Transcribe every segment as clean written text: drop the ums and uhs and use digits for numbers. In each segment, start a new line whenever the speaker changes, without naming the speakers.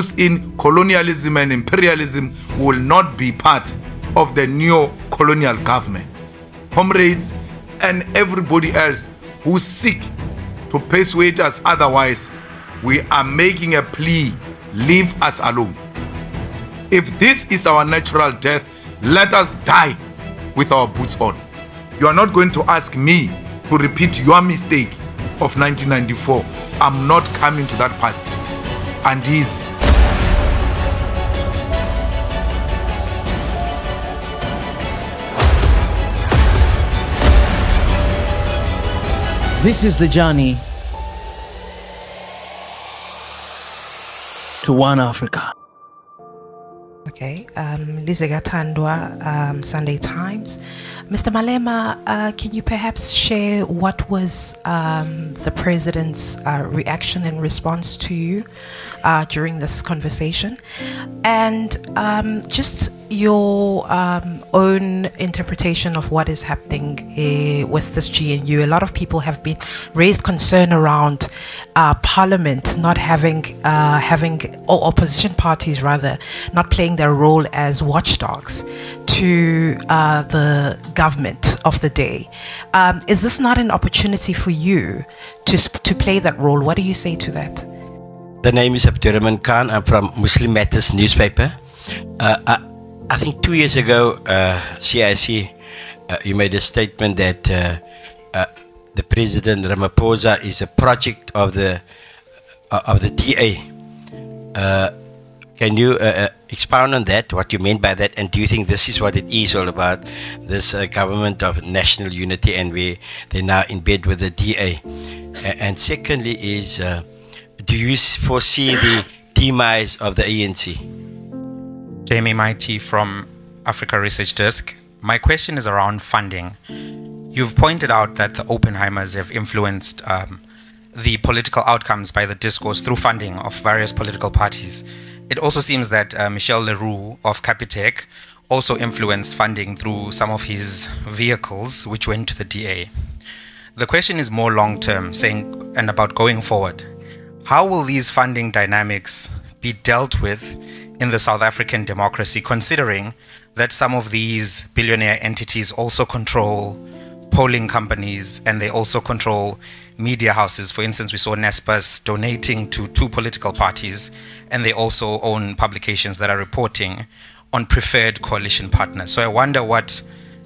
believes in colonialism and imperialism will not be part of the neo-colonial government. Comrades and everybody else who seek to persuade us otherwise, we are making a plea: leave us alone. If this is our natural death, let us die with our boots on. You are not going to ask me to repeat your mistake of 1994. I'm not coming to that past. And easy.
This is the journey to one Africa.
Okay, Lisa Gatandwa, Sunday Times. Mr. Malema, can you perhaps share what was the President's reaction and response to you during this conversation? And just your own interpretation of what is happening with this GNU. A lot of people have been raised concern around Parliament not having, or opposition parties rather, not playing their role as watchdogs to the government of the day. Is this not an opportunity for you to play that role? What do you say to that?
The name is Abdurrahman Khan. I'm from Muslim Matters newspaper. I think 2 years ago, CIC, you made a statement that the President Ramaphosa is a project of the DA. Can you expound on that, what you meant by that, and do you think this is what it is all about, this government of national unity, and they're now in bed with the DA? And secondly is, do you foresee the demise of the ANC?
Jamie Mighty from Africa Research Desk. My question is around funding. You've pointed out that the Oppenheimers have influenced the political outcomes by the discourse through funding of various political parties. It also seems that Michel Leroux of Capitec also influenced funding through some of his vehicles which went to the DA. The question is more long-term, saying and about going forward. How will these funding dynamics be dealt with in the South African democracy, considering that some of these billionaire entities also control polling companies and they also control media houses? For instance, we saw Naspers donating to 2 political parties, and they also own publications that are reporting on preferred coalition partners. So I wonder what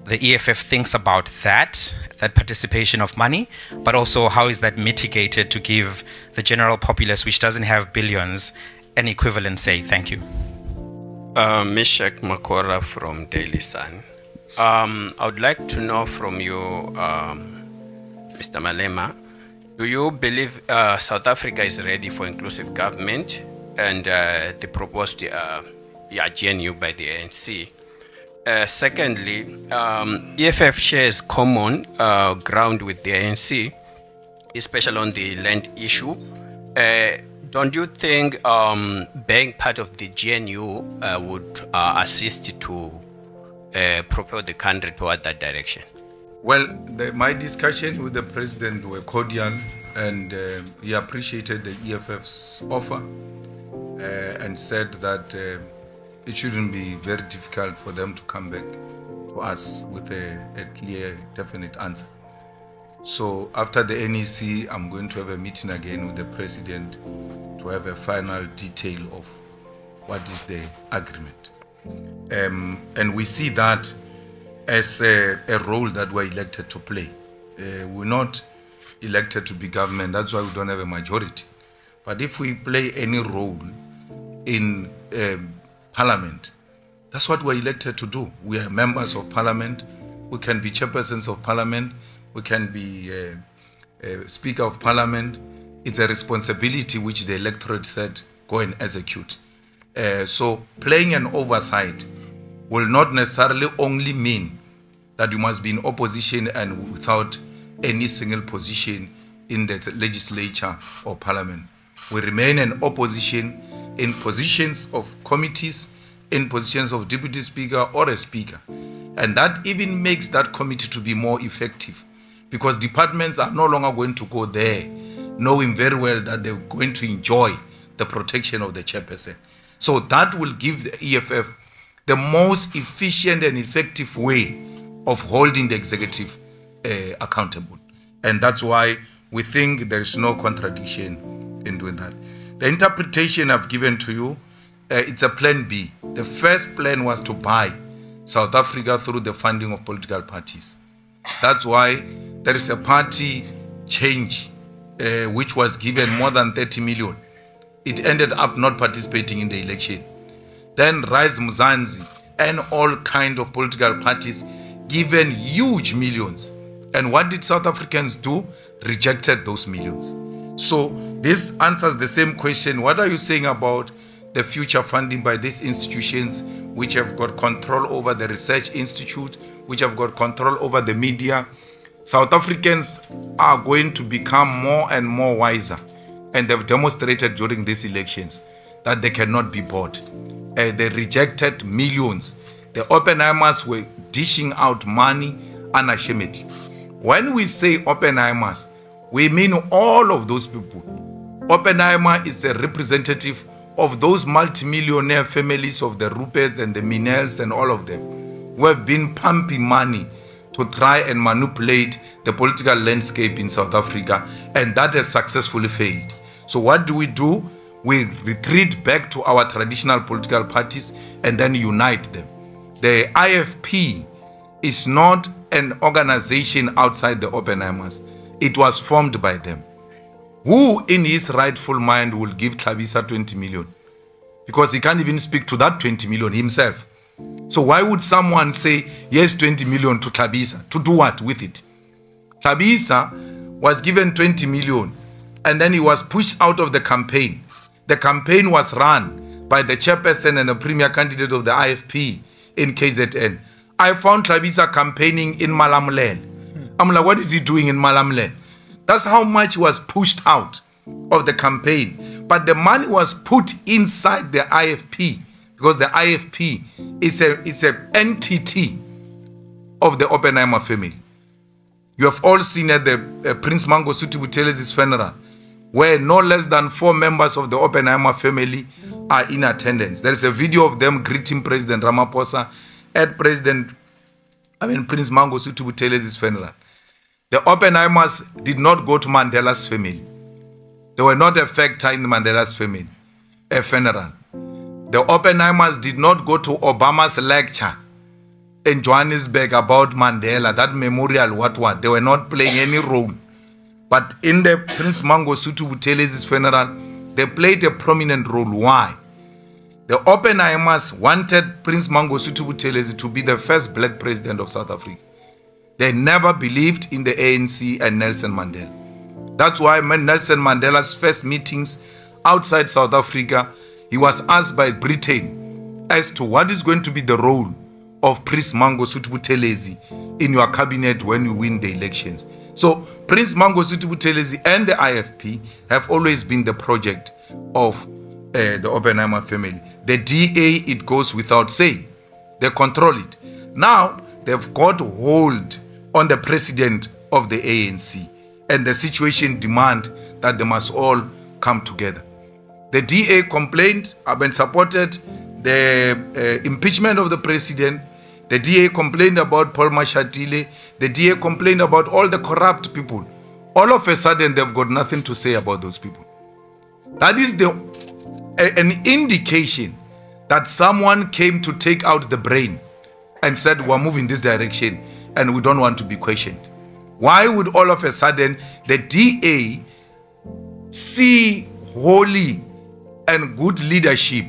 the EFF thinks about that participation of money, but also how is that mitigated to give the general populace, which doesn't have billions, an equivalent say? Thank you.
Meshach Makora from Daily Sun. I would like to know from you, Mr. Malema, do you believe South Africa is ready for inclusive government and the proposed GNU by the ANC? Secondly, EFF shares common ground with the ANC, especially on the land issue. Don't you think being part of the GNU would assist to propel the country toward that direction?
Well, my discussion with the President were cordial, and he appreciated the EFF's offer and said that it shouldn't be very difficult for them to come back to us with a clear, definite answer. So after the NEC, I'm going to have a meeting again with the President to have a final detail of what is the agreement. And we see that as a role that we're elected to play. We're not elected to be government, that's why we don't have a majority. But if we play any role in Parliament, that's what we're elected to do. We are members of Parliament, we can be chairpersons of Parliament, we can be Speaker of Parliament. It's a responsibility which the electorate said, go and execute. So playing an oversight will not necessarily only mean that you must be in opposition and without any single position in the legislature or Parliament. We remain in opposition in positions of committees, in positions of deputy speaker or a speaker. And that even makes that committee to be more effective, because departments are no longer going to go there knowing very well that they're going to enjoy the protection of the chairperson. So that will give the EFF the most efficient and effective way of holding the executive accountable. And that's why we think there is no contradiction in doing that. The interpretation I've given to you, it's a plan B. The first plan was to buy South Africa through the funding of political parties. That's why there is a party change which was given more than 30 million. It ended up not participating in the election. Then Rise Mzansi and all kinds of political parties given huge millions. And what did South Africans do? Rejected those millions. So this answers the same question. What are you saying about the future funding by these institutions which have got control over the research institute, which have got control over the media? South Africans are going to become more and more wiser. And they've demonstrated during these elections that they cannot be bought. They rejected millions. The Oppenheimers were dishing out money unashamedly. When we say Oppenheimers, we mean all of those people. Oppenheimer is a representative of those multimillionaire families of the Ruperts and the Minels and all of them who have been pumping money to try and manipulate the political landscape in South Africa, and that has successfully failed. So what do? We retreat back to our traditional political parties and then unite them. The IFP is not an organization outside the Oppenheimers. It was formed by them. Who in his rightful mind will give Tlhabisa 20 million? Because he can't even speak to that 20 million himself. So why would someone say, yes, 20 million to Tlhabisa? To do what with it? Tlhabisa was given 20 million and then he was pushed out of the campaign. The campaign was run by the chairperson and the premier candidate of the IFP in KZN. I found Tlhabisa campaigning in Malamulele. I'm like, what is he doing in Malamulele? That's how much he was pushed out of the campaign. But the money was put inside the IFP because the IFP is an entity of the Oppenheimer family. You have all seen at the Prince Mangosuthu Buthelez's funeral, where no less than 4 members of the Oppenheimer family are in attendance. There is a video of them greeting President Ramaphosa at Prince Mangosuthu Buthelez's funeral. The Oppenheimers did not go to Mandela's family. They were not a factor in Mandela's family, a funeral. The Oppenheimers did not go to Obama's lecture in Johannesburg about Mandela, that memorial, what. They were not playing any role. But in the Prince Mangosuthu Buthelez's funeral, they played a prominent role. Why? The Oppenheimers wanted Prince Mangosuthu Buthelezi to be the first black president of South Africa. They never believed in the ANC and Nelson Mandela. That's why when Nelson Mandela's first meetings outside South Africa, he was asked by Britain as to what is going to be the role of Prince Mangosuthu Buthelezi in your cabinet when you win the elections. So Prince Mangosuthu Buthelezi and the IFP have always been the project of the Oppenheimer family. The DA, it goes without saying. They control it. Now, they've got hold on the president of the ANC, and the situation demands that they must all come together. The DA complained and supported the impeachment of the president. The DA complained about Paul Mashatile. The DA complained about all the corrupt people. All of a sudden, they've got nothing to say about those people. That is an indication that someone came to take out the brain and said, we're moving this direction and we don't want to be questioned. Why would all of a sudden the DA see holy and good leadership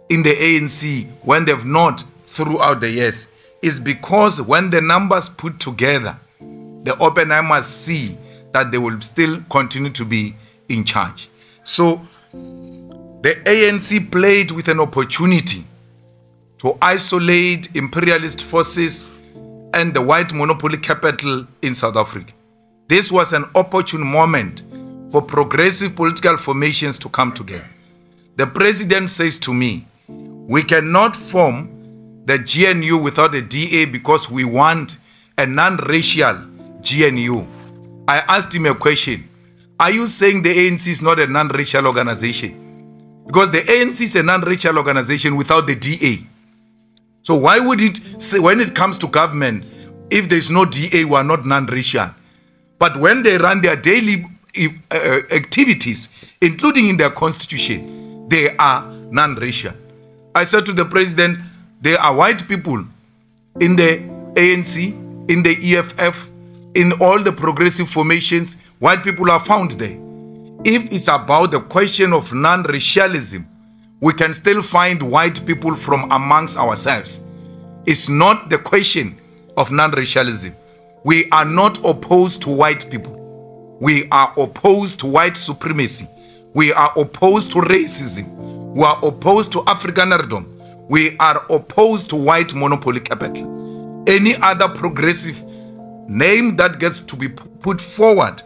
in the ANC when they've not throughout the years? Is because when the numbers put together, the Oppenheimers see that they will still continue to be in charge. So the ANC played with an opportunity to isolate imperialist forces and the white monopoly capital in South Africa. This was an opportune moment for progressive political formations to come together. The president says to me, we cannot form the GNU without a DA because we want a non-racial GNU. I asked him a question. Are you saying the ANC is not a non-racial organization? Because the ANC is a non-racial organization without the DA. So why would it say, when it comes to government, if there's no DA, we are not non-racial? But when they run their daily activities, including in their constitution, they are non-racial. I said to the president, there are white people in the ANC, in the EFF, in all the progressive formations. White people are found there. If it's about the question of non-racialism, we can still find white people from amongst ourselves. It's not the question of non-racialism. We are not opposed to white people. We are opposed to white supremacy. We are opposed to racism. We are opposed to Afrikanerdom. We are opposed to white monopoly capital. Any other progressive name that gets to be put forward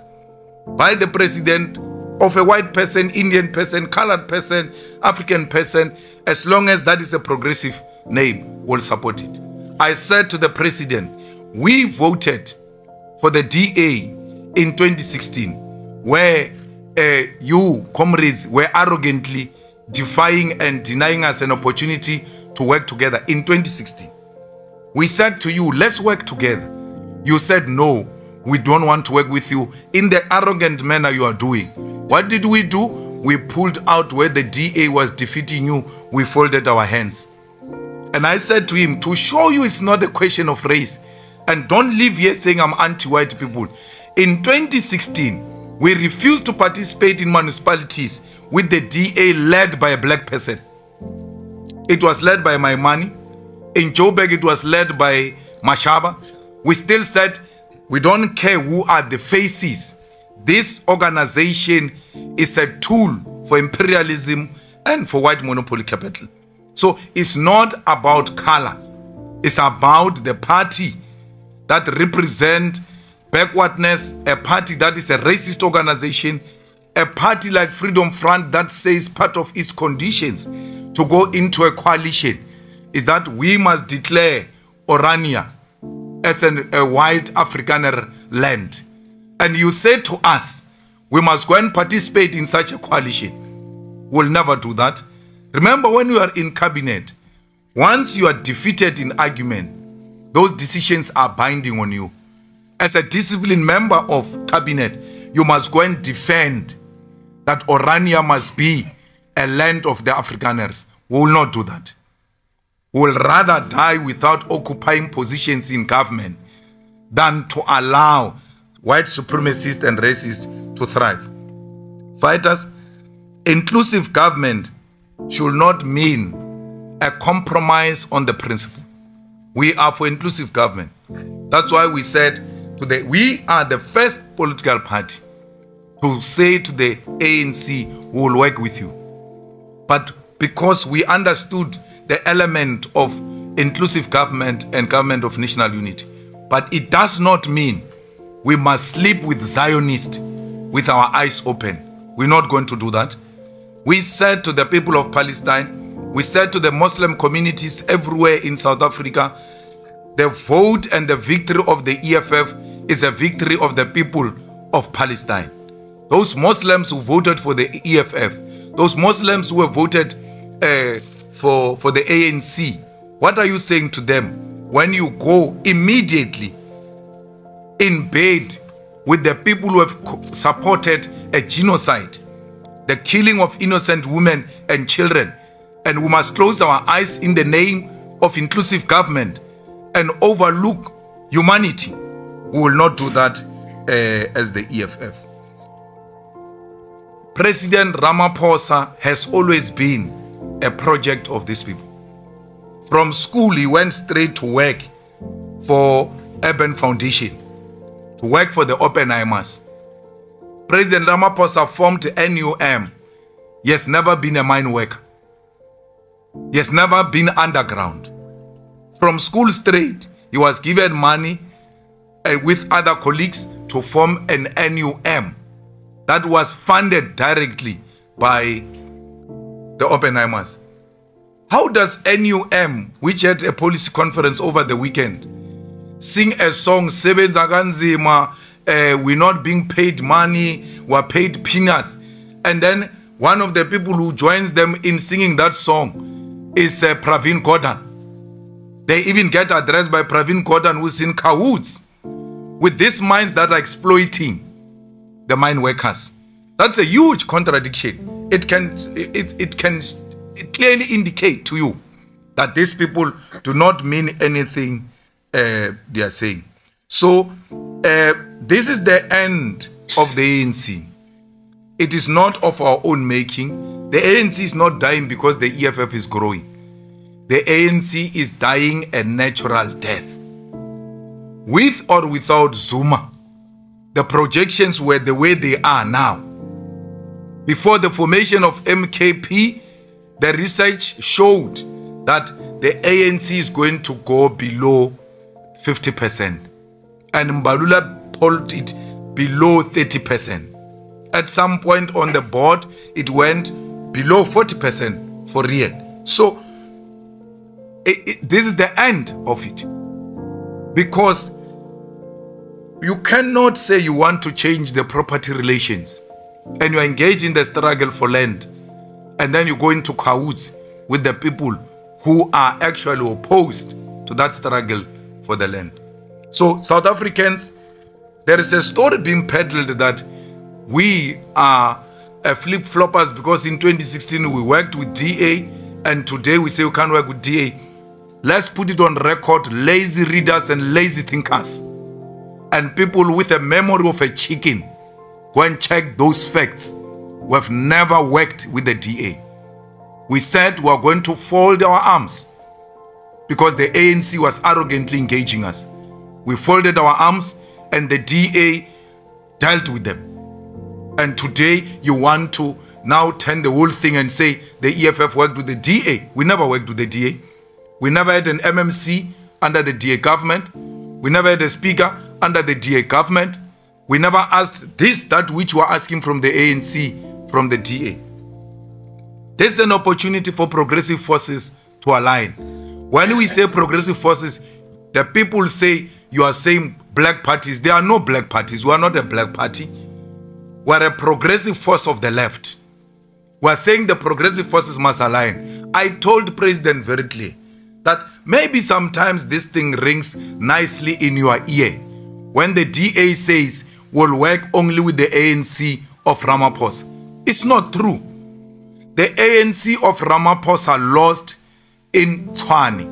by the president of a white person, Indian person, colored person, African person, as long as that is a progressive name, will support it. I said to the president, we voted for the DA in 2016, where you, comrades, were arrogantly defying and denying us an opportunity to work together in 2016. We said to you, let's work together. You said, no, we don't want to work with you in the arrogant manner you are doing. What did we do? We pulled out where the DA was defeating you. We folded our hands. And I said to him, to show you it's not a question of race, and don't leave here saying I'm anti-white people. In 2016, we refused to participate in municipalities with the DA led by a black person. It was led by Maimani. In Joburg, it was led by Mashaba. We still said, we don't care who are the faces. This organization is a tool for imperialism and for white monopoly capital. So it's not about color. It's about the party that represents backwardness, a party that is a racist organization, a party like Freedom Front that says part of its conditions to go into a coalition is that we must declare Orania as a white Afrikaner land. And you say to us, we must go and participate in such a coalition. We'll never do that. Remember, when you are in cabinet, once you are defeated in argument, those decisions are binding on you. As a disciplined member of cabinet, you must go and defend that Orania must be a land of the Afrikaners. We will not do that. We will rather die without occupying positions in government than to allow white supremacists and racists to thrive. Fighters, inclusive government should not mean a compromise on the principle. We are for inclusive government. That's why we said today, we are the first political party to say to the ANC, we will work with you. But because we understood the element of inclusive government and government of national unity. But it does not mean we must sleep with Zionists with our eyes open. We're not going to do that. We said to the people of Palestine, we said to the Muslim communities everywhere in South Africa, the vote and the victory of the EFF is a victory of the people of Palestine. Those Muslims who voted for the EFF, those Muslims who have voted for the ANC, what are you saying to them when you go immediately in bed with the people who have supported a genocide, the killing of innocent women and children, and we must close our eyes in the name of inclusive government and overlook humanity? We will not do that as the EFF. President Ramaphosa has always been a project of these people. From school, he went straight to work for Urban Foundation, to work for the Oppenheimers. President Ramaphosa formed NUM. He has never been a mine worker. He has never been underground. From school straight, he was given money with other colleagues to form an NUM that was funded directly by the Oppenheimers. How does NUM, which had a policy conference over the weekend, sing a song, Sebenza kanzima, we're not being paid money, we're paid peanuts, and then One of the people who joins them in singing that song is Pravin Gordhan. They even get addressed by Pravin Gordhan, who's in cahoots with these mines that are exploiting the mine workers. That's a huge contradiction. It can clearly indicate to you that these people do not mean anything they are saying. So this is the end of the ANC. It is not of our own making. The ANC is not dying because the EFF is growing. The ANC is dying a natural death. With or without Zuma, the projections were the way they are now. Before the formation of MKP, the research showed that the ANC is going to go below 50%. And Mbalula pulled it below 30%. At some point on the board, it went below 40% for real. So, this is the end of it. Because you cannot say you want to change the property relations and you are engaged in the struggle for land, and then you go into cahoots with the people who are actually opposed to that struggle for the land. So South Africans, there is a story being peddled that we are flip-floppers because in 2016 we worked with DA and today we say we can't work with DA. Let's put it on record, lazy readers and lazy thinkers and people with a memory of a chicken, go and check those facts. We have never worked with the DA. We said we are going to fold our arms because the ANC was arrogantly engaging us. We folded our arms and the DA dealt with them. And today you want to now turn the whole thing and say the EFF worked with the DA. We never worked with the DA. We never had an MMC under the DA government. We never had a speaker under the DA government. We never asked this, that which we're asking from the ANC, from the DA. There's an opportunity for progressive forces to align. When we say progressive forces, the people say you are saying black parties. There are no black parties. We are not a black party. We are a progressive force of the left. We are saying the progressive forces must align. I told President very clearly that maybe sometimes this thing rings nicely in your ear when the DA says we'll work only with the ANC of Ramaphosa. It's not true. The ANC of Ramaphosa lost in Tshwane,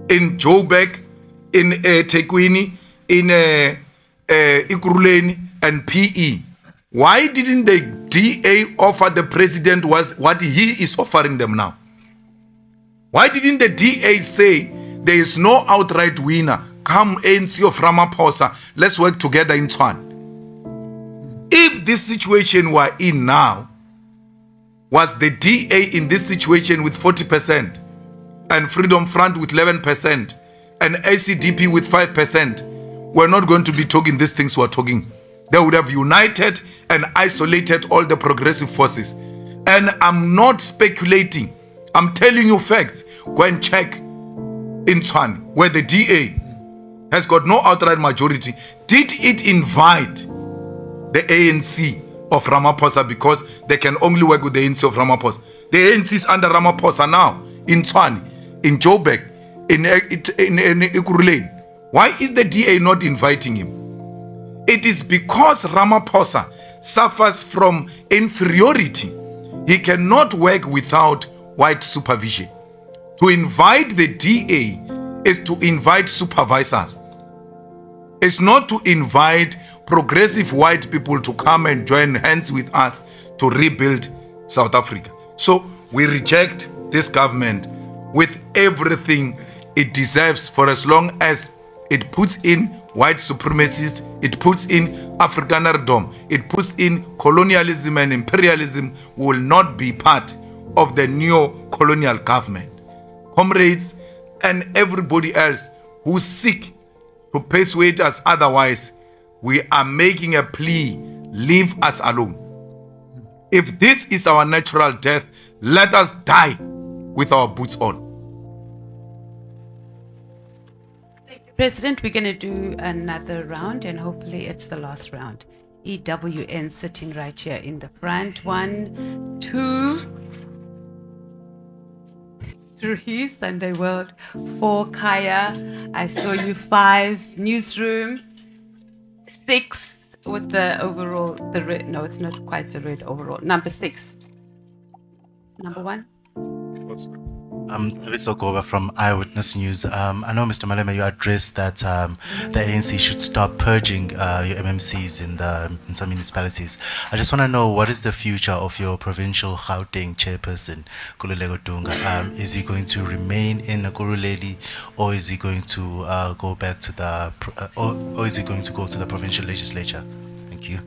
in Joburg, in Tekwini, in Ikuruleni and PE. Why didn't the DA offer the president what he is offering them now? Why didn't the DA say there is no outright winner? Come ANC of Ramaphosa, let's work together in Tshwane. If this situation we're in now was the DA in this situation with 40% and Freedom Front with 11% and ACDP with 5%, we're not going to be talking these things we're talking. They would have united and isolated all the progressive forces. And I'm not speculating. I'm telling you facts. Go and check in Tshwane, where the DA has got no outright majority. Did it invite the ANC of Ramaphosa because they can only work with the ANC of Ramaphosa? The ANC is under Ramaphosa now, in Tshwane, in Joburg, in Ikuruleni. Why is the DA not inviting him? It is because Ramaphosa suffers from inferiority. He cannot work without white supervision. To invite the DA is to invite supervisors. It's not to invite progressive white people to come and join hands with us to rebuild South Africa. So we reject this government with everything it deserves, for as long as it puts in white supremacists, it puts in Afrikanerdom, it puts in colonialism and imperialism, will not be part of the neo-colonial government. Comrades and everybody else who seek to persuade us otherwise, we are making a plea, leave us alone. If this is our natural death, let us die with our boots on.
President, we're going to do another round and hopefully it's the last round. EWN sitting right here in the front. 1, 2, 3, Sunday World. 4, Kaya. I saw you. 5, Newsroom. 6, with the overall, the red, no, it's not quite the red overall. Number 6. Number 1.
Visogoba from Eyewitness News. I know, Mr. Malema, you addressed that the ANC should stop purging your MMCs in some municipalities. I just want to know, what is the future of your provincial Gauteng chairperson, Kululeko Dunga? Is he going to remain in Kuruleli, or is he going to go back to the, or is he going to go to the provincial legislature? Thank you.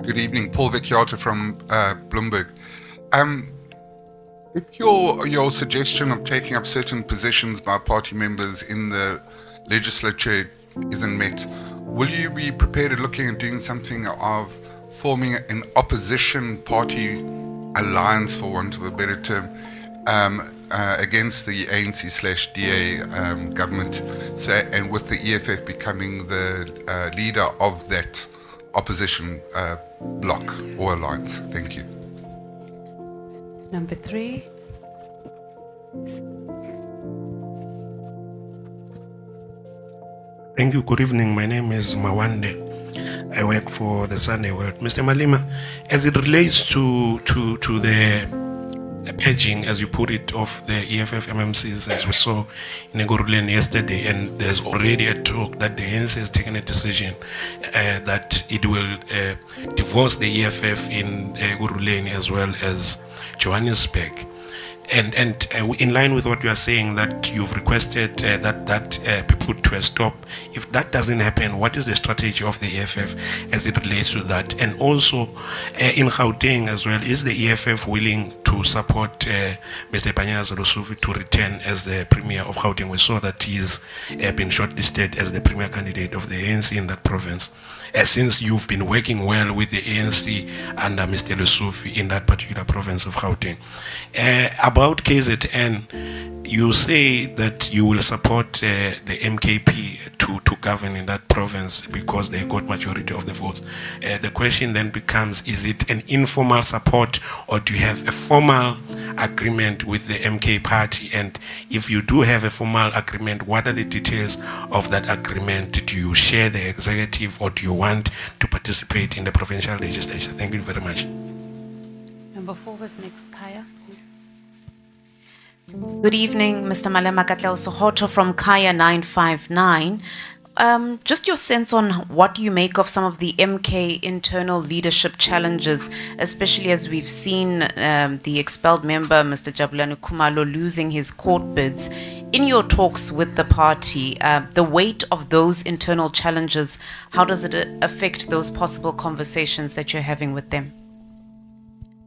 Good evening, Paul Vecchiata from Bloomberg. If your suggestion of taking up certain positions by party members in the legislature isn't met, will you be prepared at looking at doing something of forming an opposition party alliance, for want of a better term, against the ANC/DA government, so, and with the EFF becoming the leader of that opposition bloc or alliance? Thank you.
Number 3.
Thank you. Good evening. My name is Mawande. I work for the Sunday World. Mr. Malema, as it relates to the purging, as you put it, of the EFF MMCs, as we saw in Ngoruleni yesterday, and there's already a talk that the ANC has taken a decision that it will divorce the EFF in Ngoruleni as well as Johannesburg. And in line with what you are saying, that you've requested that be put to a stop. If that doesn't happen, what is the strategy of the EFF as it relates to that? And also in Gauteng as well, is the EFF willing to support Mr. Panyaza Lusufi to return as the Premier of Gauteng? We saw that he's been shortlisted as the Premier candidate of the ANC in that province. Since you've been working well with the ANC under Mr. Lusufi in that particular province of Gauteng. About KZN, you say that you will support the MKP to govern in that province because they got majority of the votes. The question then becomes, is it an informal support, or do you have a formal agreement with the MK party? And if you do have a formal agreement, what are the details of that agreement? Do you share the executive, or do you want to participate in the provincial legislature? Thank you very much.
Number 4 was next, Kaya.
Good evening, Mr. Malema. Katleo Sohoto from Kaya 959. Just your sense on what you make of some of the MK internal leadership challenges, especially as we've seen the expelled member, Mr. Jabulani Kumalo, losing his court bids. In your talks with the party, the weight of those internal challenges, how does it affect those possible conversations that you're having with them?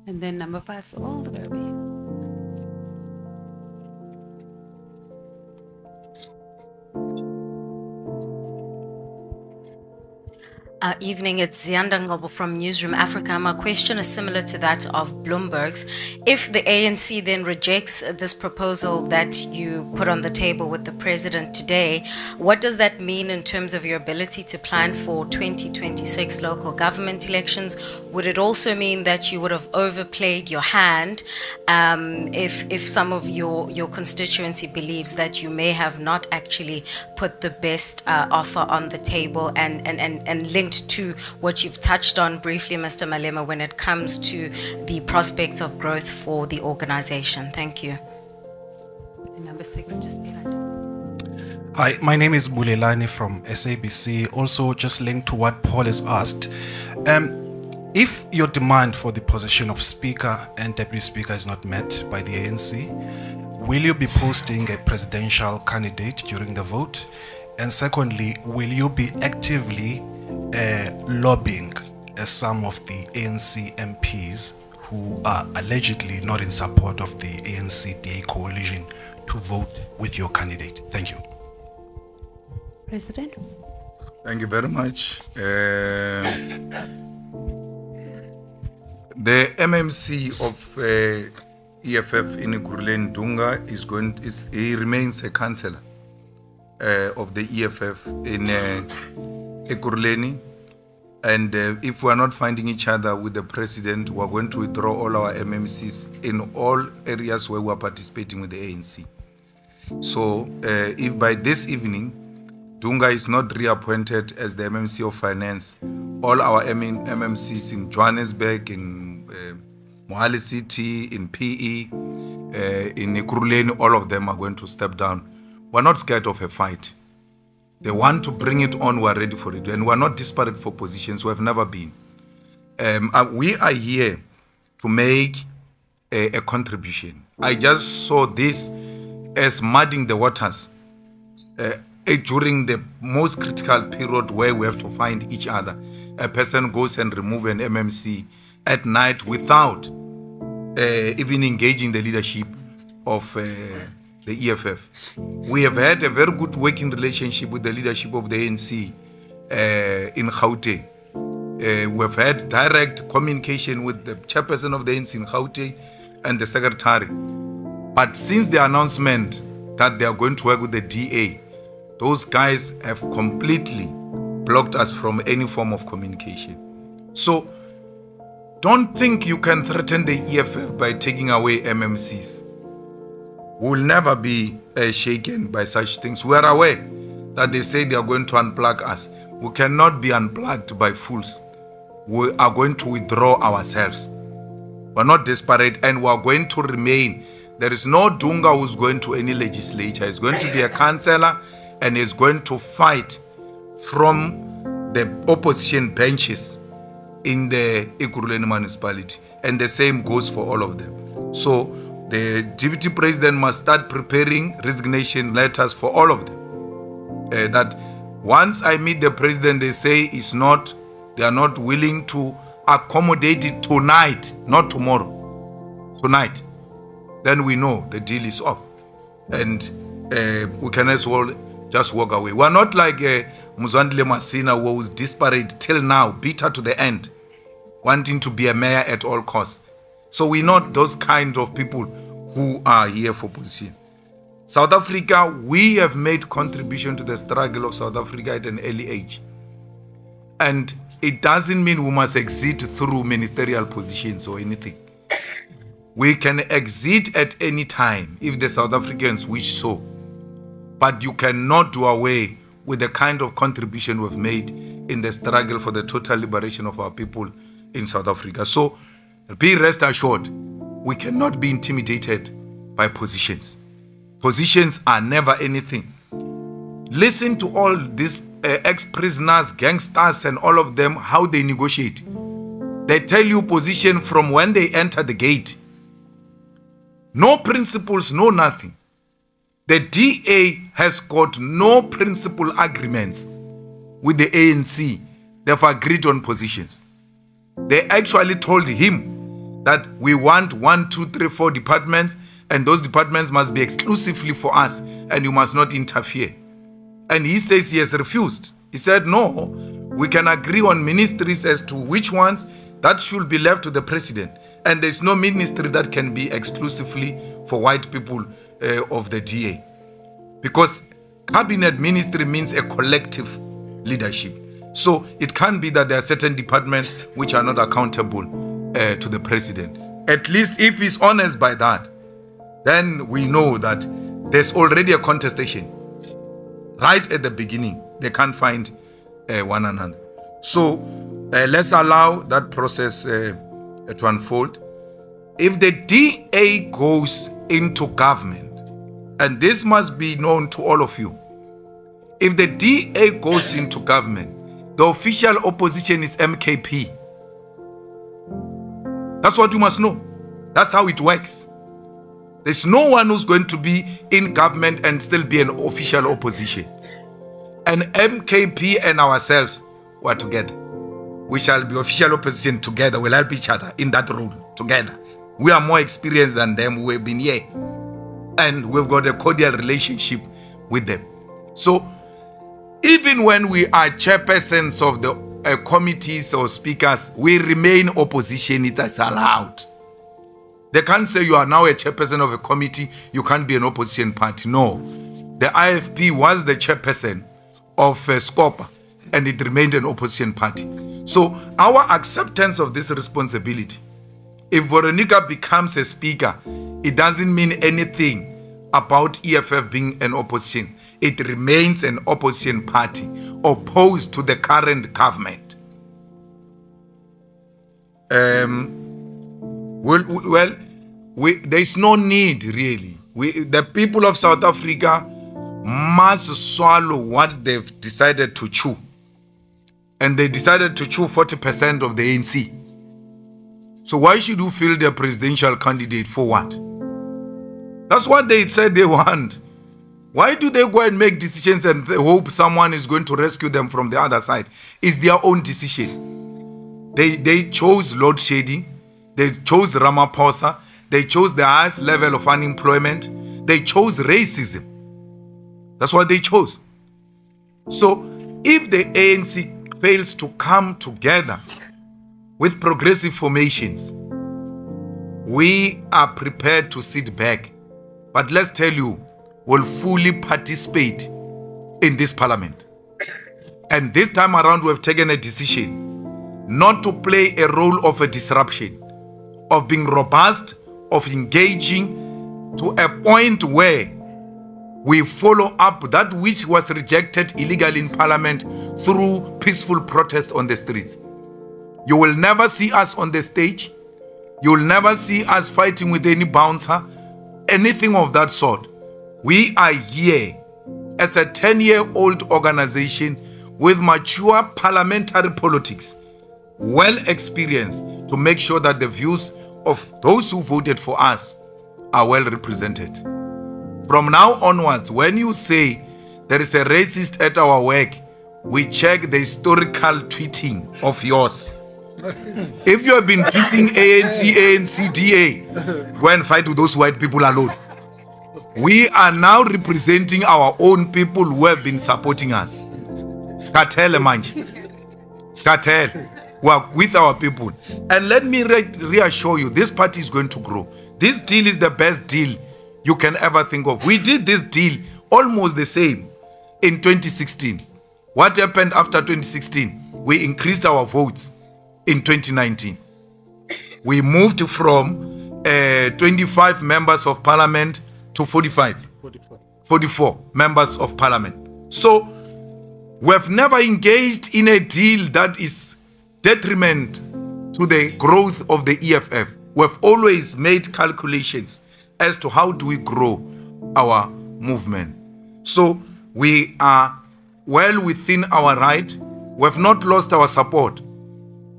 And then number 5, so all the way over here.
Evening, it's Zianda Ngobo from Newsroom Africa. My question is similar to that of Bloomberg's. If the ANC then rejects this proposal that you put on the table with the president today, what does that mean in terms of your ability to plan for 2026 local government elections? Would it also mean that you would have overplayed your hand if some of your constituency believes that you may have not actually put the best offer on the table and linked to what you've touched on briefly, Mr. Malema, when it comes to the prospects of growth for the organization? Thank you.
And number 6, just behind.
Hi, my name is Bulelani from SABC. Also, just linked to what Paul has asked. If your demand for the position of Speaker and Deputy Speaker is not met by the ANC, will you be posting a presidential candidate during the vote? And secondly, will you be actively lobbying some of the ANC MPs who are allegedly not in support of the ANC-DA coalition to vote with your candidate? Thank you.
President.
Thank you very much. The MMC of EFF in Ekurhuleni, Dunga he remains a councillor of the EFF in Ekurhuleni. And if we are not finding each other with the president, we are going to withdraw all our MMCs in all areas where we are participating with the ANC. So if by this evening, Dunga is not reappointed as the MMC of Finance, all our MMCs in Johannesburg, in Mohali City, in PE, in Ekurhuleni, all of them are going to step down. We're not scared of a fight. They want to bring it on, we're ready for it. And we're not desperate for positions, we have never been. We are here to make a contribution. I just saw this as muddying the waters during the most critical period where we have to find each other. A person goes and removes an MMC at night without even engaging the leadership of the EFF. We have had a very good working relationship with the leadership of the ANC in Gauteng. We have had direct communication with the chairperson of the ANC in Gauteng and the secretary. But since the announcement that they are going to work with the DA, those guys have completely blocked us from any form of communication. So don't think you can threaten the EFF by taking away MMCs. We will never be shaken by such things. We are aware that they say they are going to unplug us. We cannot be unplugged by fools. We are going to withdraw ourselves. We are not desperate and we are going to remain. There is no Dunga who's going to any legislature. He's going to be a councillor and he's going to fight from the opposition benches in the Ekurhuleni municipality. And the same goes for all of them. So the deputy president must start preparing resignation letters for all of them. That once I meet the president, they say they are not willing to accommodate it tonight, not tomorrow, tonight. Then we know the deal is off. And we can as well just walk away. We are not like Muzwandile Masina, who was desperate till now, bitter to the end, wanting to be a mayor at all costs. So we're not those kind of people who are here for position. South Africa, we have made contribution to the struggle of South Africa at an early age. And it doesn't mean we must exit through ministerial positions or anything. We can exit at any time if the South Africans wish so. But you cannot do away with the kind of contribution we've made in the struggle for the total liberation of our people in South Africa. So be rest assured, we cannot be intimidated by positions. Positions are never anything. Listen to all these ex-prisoners, gangsters, and all of them, how they negotiate. They tell you position from when they enter the gate. No principles, no nothing. The DA has got no principal agreements with the ANC. They've agreed on positions. They actually told him that we want 1, 2, 3, 4 departments, and those departments must be exclusively for us, and you must not interfere. And he says he has refused. He said, no, we can agree on ministries as to which ones that should be left to the president. And there's no ministry that can be exclusively for white people of the DA. Because cabinet ministry means a collective leadership. So it can't be that there are certain departments which are not accountable to the president. At least if he's honest by that, then we know that there's already a contestation. Right at the beginning, they can't find one another. So let's allow that process to unfold. If the DA goes into government, and this must be known to all of you, if the DA goes into government, the official opposition is MKP. That's what you must know. That's how it works. There's no one who's going to be in government and still be an official opposition. And MKP and ourselves were together. We shall be official opposition together. We'll help each other in that role together. We are more experienced than them. We've been here. And we've got a cordial relationship with them. So even when we are chairpersons of the committees or speakers, we remain opposition. It is allowed. They can't say you are now a chairperson of a committee, you can't be an opposition party. No. The IFP was the chairperson of SCOPA, and it remained an opposition party. So our acceptance of this responsibility, if Veronica becomes a speaker, it doesn't mean anything about EFF being an opposition. It remains an opposition party opposed to the current government. There's no need really. The people of South Africa must swallow what they've decided to chew. And they decided to chew 40% of the ANC. So why should you field a presidential candidate for what? That's what they said they want. Why do they go and make decisions and they hope someone is going to rescue them from the other side? It's their own decision. They chose load shedding. They chose Ramaphosa. They chose the highest level of unemployment. They chose racism. That's what they chose. So if the ANC fails to come together with progressive formations, we are prepared to sit back. But let's tell you, we'll fully participate in this parliament. And this time around, we have taken a decision not to play a role of a disruption, of being robust, of engaging to a point where we follow up that which was rejected illegally in parliament through peaceful protest on the streets. You will never see us on the stage. You will never see us fighting with any bouncer, anything of that sort. We are here as a 10-year-old organization with mature parliamentary politics, well experienced, to make sure that the views of those who voted for us are well represented. From now onwards, when you say there is a racist at our work, we check the historical tweeting of yours. If you have been tweeting ANC, DA, go and fight with those white people alone. We are now representing our own people who have been supporting us. Skatele manje. Skatele. We are with our people. And let me reassure you, this party is going to grow. This deal is the best deal you can ever think of. We did this deal almost the same in 2016. What happened after 2016? We increased our votes in 2019. We moved from 25 members of parliament to 44 members of parliament. So we have never engaged in a deal that is detriment to the growth of the EFF. We've always made calculations as to how do we grow our movement. So we are well within our right. We have not lost our support.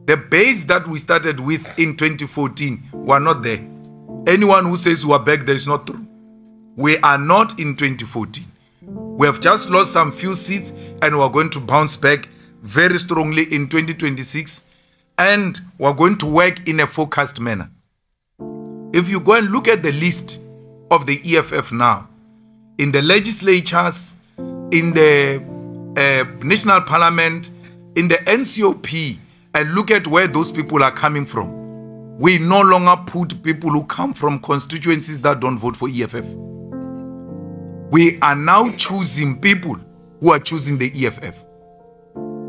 The base that we started with in 2014 were not there. Anyone who says we are back there is not true. We are not in 2014. We have just lost some few seats and we are going to bounce back very strongly in 2026, and we are going to work in a focused manner. If you go and look at the list of the EFF now, in the legislatures, in the national parliament, in the NCOP, and look at where those people are coming from, we no longer put people who come from constituencies that don't vote for EFF. We are now choosing people who are choosing the EFF.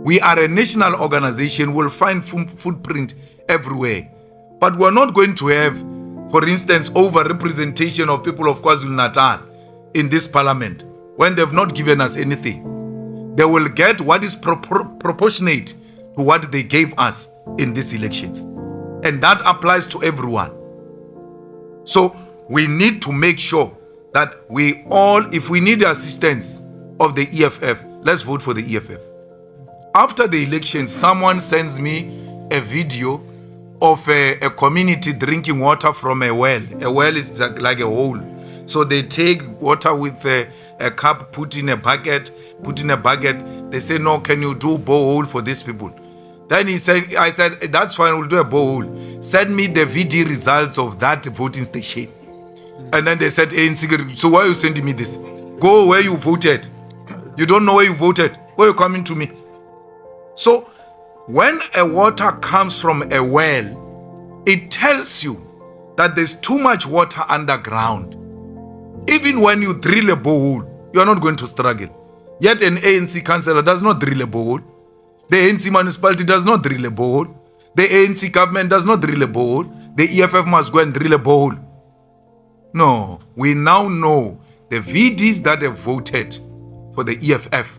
We are a national organization. We'll find footprint everywhere. But we're not going to have, for instance, over-representation of people of KwaZulu-Natal in this parliament when they've not given us anything. They will get what is proportionate to what they gave us in these elections. And that applies to everyone. So we need to make sure that we all, if we need the assistance of the EFF, let's vote for the EFF. After the election, someone sends me a video of a community drinking water from a well. A well is like a hole. So they take water with a cup, put in a bucket. They say, no, can you do borehole for these people? Then I said, that's fine, we'll do a borehole. Send me the VD results of that voting station. And then they said, ANC, so why are you sending me this? Go where you voted. You don't know where you voted. Why are you coming to me? So when a water comes from a well, it tells you that there's too much water underground. Even when you drill a borehole, you are not going to struggle. Yet an ANC councillor does not drill a borehole. The ANC municipality does not drill a borehole. The ANC government does not drill a borehole. The EFF must go and drill a borehole. No, we now know the VDs that have voted for the EFF,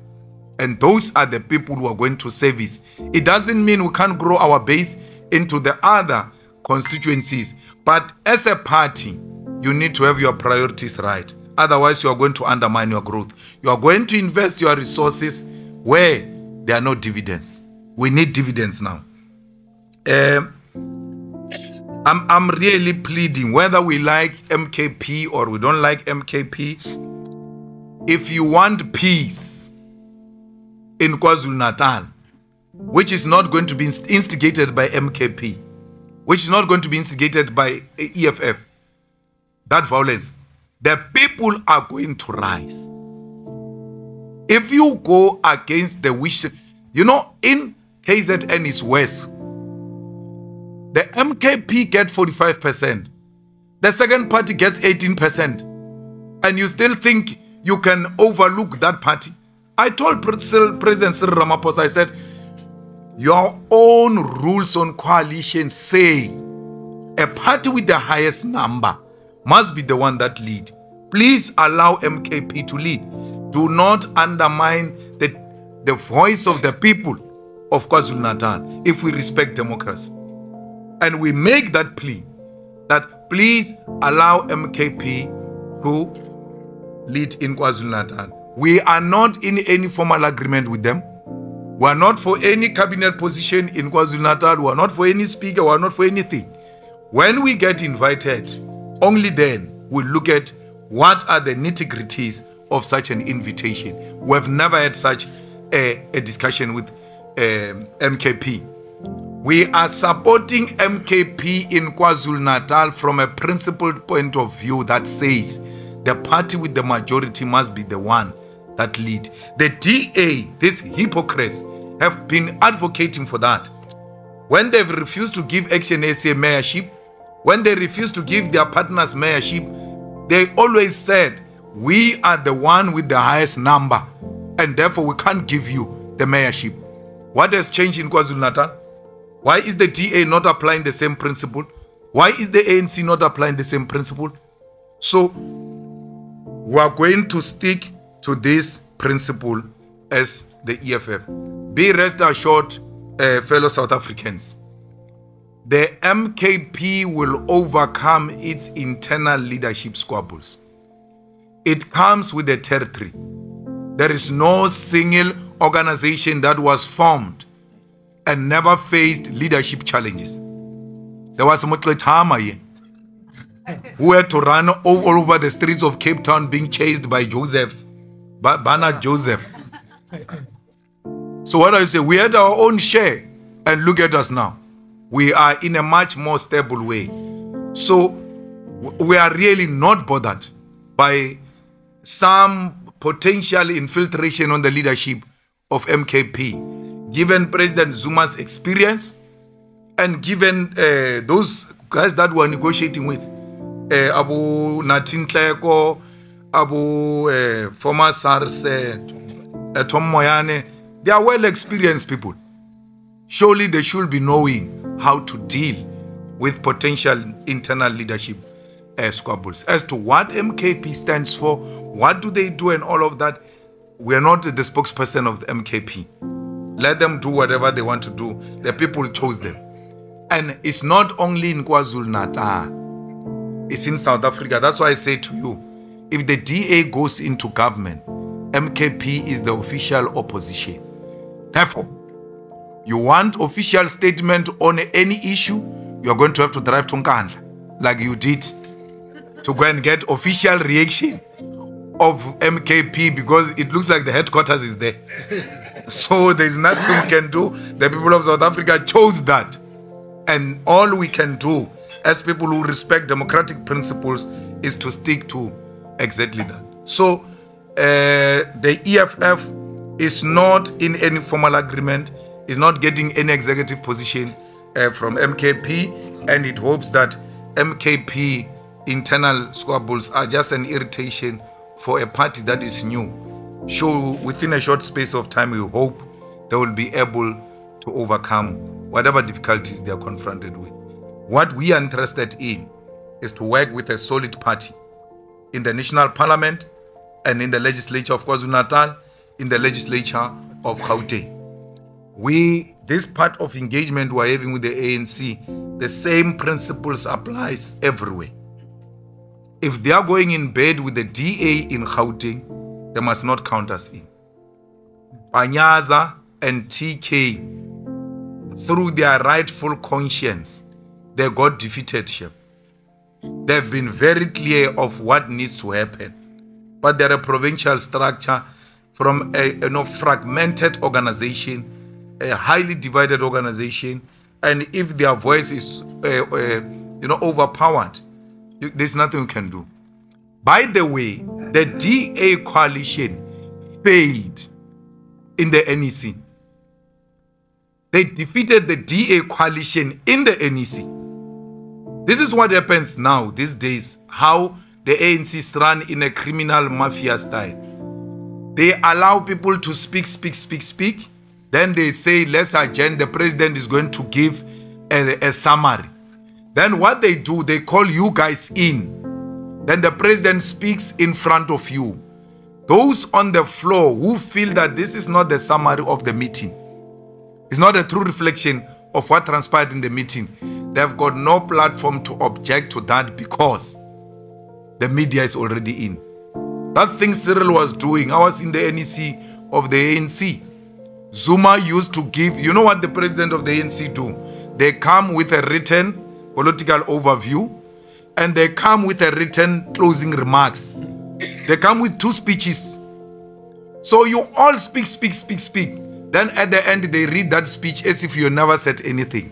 and those are the people who are going to service. It doesn't mean we can't grow our base into the other constituencies, but as a party, you need to have your priorities right. Otherwise, you are going to undermine your growth. You are going to invest your resources where there are no dividends. We need dividends now. I'm really pleading, whether we like MKP or we don't like MKP, if you want peace in KwaZulu-Natal, which is not going to be instigated by MKP, which is not going to be instigated by EFF, that violence, the people are going to rise. If you go against the wish, you know, in KZN is West, the MKP get 45%. The second party gets 18%. And you still think you can overlook that party? I told President Cyril Ramaphosa, I said, your own rules on coalition say a party with the highest number must be the one that lead. Please allow MKP to lead. Do not undermine the voice of the people of KwaZulu-Natal if we respect democracy. And we make that plea that please allow MKP to lead in KwaZulu-Natal. We are not in any formal agreement with them. We are not for any cabinet position in KwaZulu-Natal. We are not for any speaker. We are not for anything. When we get invited, only then we'll look at what are the nitty-gritties of such an invitation. We have never had such a discussion with MKP. We are supporting MKP in KwaZulu-Natal from a principled point of view that says the party with the majority must be the one that lead. The DA, these hypocrites, have been advocating for that. When they've refused to give Action SA mayorship, when they refused to give their partners mayorship, they always said, we are the one with the highest number, and therefore we can't give you the mayorship. What has changed in KwaZulu-Natal? Why is the DA not applying the same principle? Why is the ANC not applying the same principle? So we are going to stick to this principle as the EFF. Be rest assured, fellow South Africans, the MKP will overcome its internal leadership squabbles. It comes with the territory. There is no single organization that was formed and never faced leadership challenges. There was Mutletama here, who had to run all over the streets of Cape Town being chased by Bernard Joseph. So what do I say? We had our own share, and look at us now. We are in a much more stable way. So we are really not bothered by some potential infiltration on the leadership of MKP. Given President Zuma's experience and given those guys that we're negotiating with, Abu Natin Kleko, Abu former SARS, Tom Moyane, they are well-experienced people. Surely they should be knowing how to deal with potential internal leadership squabbles. As to what MKP stands for, what do they do and all of that, we are not the spokesperson of the MKP. Let them do whatever they want to do. The people chose them. And it's not only in KwaZulu-Natal. It's in South Africa. That's why I say to you, if the DA goes into government, MKP is the official opposition. Therefore, you want official statement on any issue, you're going to have to drive to Nkandla, like you did, to go and get official reaction of MKP, because it looks like the headquarters is there. So there's nothing we can do. The people of South Africa chose that. And all we can do as people who respect democratic principles is to stick to exactly that. So the EFF is not in any formal agreement, is not getting any executive position from MKP, and it hopes that MKP internal squabbles are just an irritation for a party that is new. So within a short space of time, we hope they will be able to overcome whatever difficulties they are confronted with. What we are interested in is to work with a solid party in the national parliament and in the legislature of KwaZulu-Natal, in the legislature of Gauteng. This part of engagement we're having with the ANC, the same principles applies everywhere. If they are going in bed with the DA in Gauteng, they must not count us in. Panyaza and TK, through their rightful conscience, they got defeated here. They've been very clear of what needs to happen. But they're a provincial structure from a fragmented organization, a highly divided organization, and if their voice is overpowered, there's nothing you can do. By the way, the DA coalition failed in the NEC. They defeated the DA coalition in the NEC. This is what happens now, these days, how the ANC is run in a criminal mafia style. They allow people to speak. Then they say, let's adjourn, the president is going to give a summary. Then what they do, they call you guys in. Then the president speaks in front of you. Those on the floor who feel that this is not the summary of the meeting, it's not a true reflection of what transpired in the meeting, they've got no platform to object to that because the media is already in. That thing Cyril was doing, I was in the NEC of the ANC. Zuma used to give, you know what the president of the ANC do? They come with a written political overview and they come with a written closing remarks. They come with 2 speeches. So you all speak. Then at the end they read that speech as if you never said anything.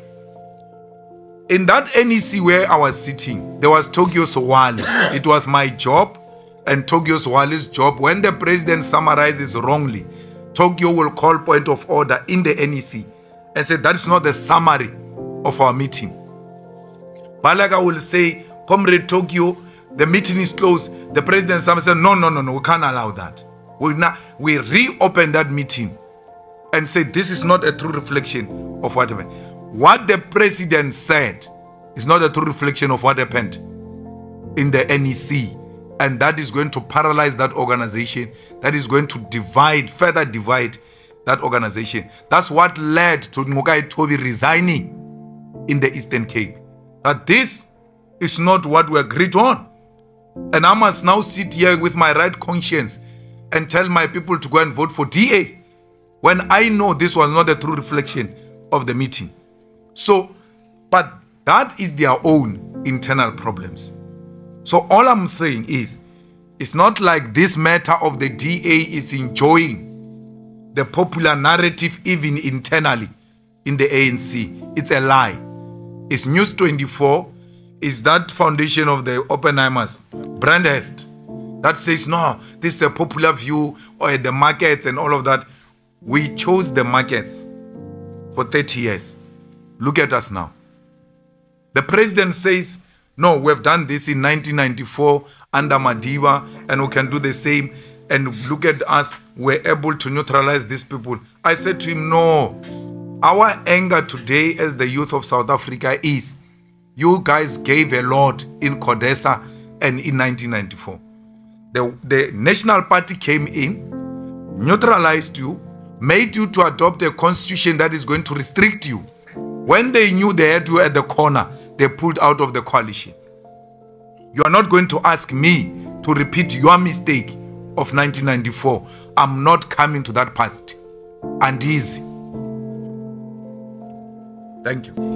In that NEC where I was sitting, there was Tokyo Sowali. It was my job and Tokyo Sowali's job. When the president summarizes wrongly, Tokyo will call point of order in the NEC and say that is not the summary of our meeting. Balaga will say, Comrade Tokyo, the meeting is closed. The president said, no, we can't allow that. We reopen that meeting and say this is not a true reflection of what happened. What the president said is not a true reflection of what happened in the NEC. And that is going to paralyze that organization. That is going to further divide that organization. That's what led to Ngugai Toby resigning in the Eastern Cape. But this is not what we agreed on. And I must now sit here with my right conscience and tell my people to go and vote for DA when I know this was not a true reflection of the meeting. So, but that is their own internal problems. So all I'm saying is, it's not like this matter of the DA is enjoying the popular narrative even internally in the ANC. It's a lie. It's News 24. Is that foundation of the Oppenheimers, Brandhurst, that says, no, this is a popular view, or the markets and all of that. We chose the markets for 30 years. Look at us now. The president says, no, we've done this in 1994 under Madiba, and we can do the same. And look at us, we're able to neutralize these people. I said to him, no. Our anger today as the youth of South Africa is, you guys gave a lot in CODESA and in 1994. The National Party came in, neutralized you, made you to adopt a constitution that is going to restrict you. When they knew they had you at the corner, they pulled out of the coalition. You are not going to ask me to repeat your mistake of 1994. I'm not coming to that past. And easy. Thank you.